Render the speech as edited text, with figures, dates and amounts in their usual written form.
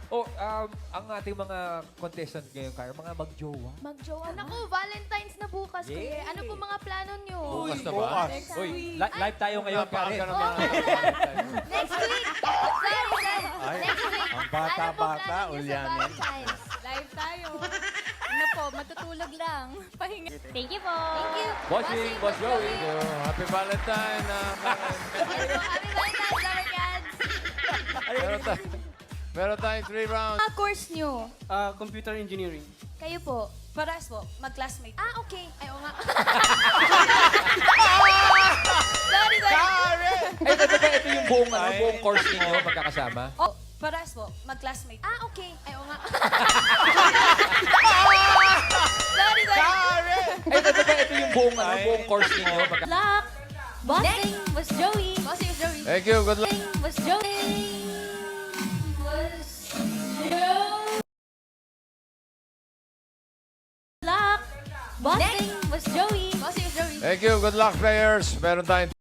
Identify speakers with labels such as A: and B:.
A: Ang ating mga contestant ngayon, Kaya, mga magjowa.
B: Magjowa. Naku, Valentine's na bukas.
A: Yay!
B: Ano po mga plano nyo?
C: Bukas na ba?
A: Uy, live tayo ngayon, Karen.
C: Napaka naman.
B: Next week! Sorry.
C: Ay,
B: Next week.
C: ang bata-bata,
B: Ano po plano nyo sa
C: Ulyanin.
B: Valentine's?
D: Live tayo. Ano po, matutulog lang. Pahinga.
B: Thank you po. Thank you.
A: Bossing, Boss Joey.
C: Happy Valentine.
B: Happy Valentine's, Summer Cats.
C: Meron tayong 3 rounds.
B: Course nyo?
E: Computer engineering.
B: Kayo po?
D: Paras po, mag-classmate.
B: Okay. Ay, oo nga. Sorry.
A: Ito yung buong course ninyo, magkakasama.
D: Oh, paras po, mag-classmate.
B: Okay. Ay, oo nga. Sorry.
A: Ito yung buong course ninyo,
B: Luck. Bossing was Joey. Bossing was Joey.
C: Thank you. Good luck.
B: Was Joey. Was Joey. Luck. Bossing was Joey. Bossing was Joey.
C: Thank you. Good luck, players. Meron tayong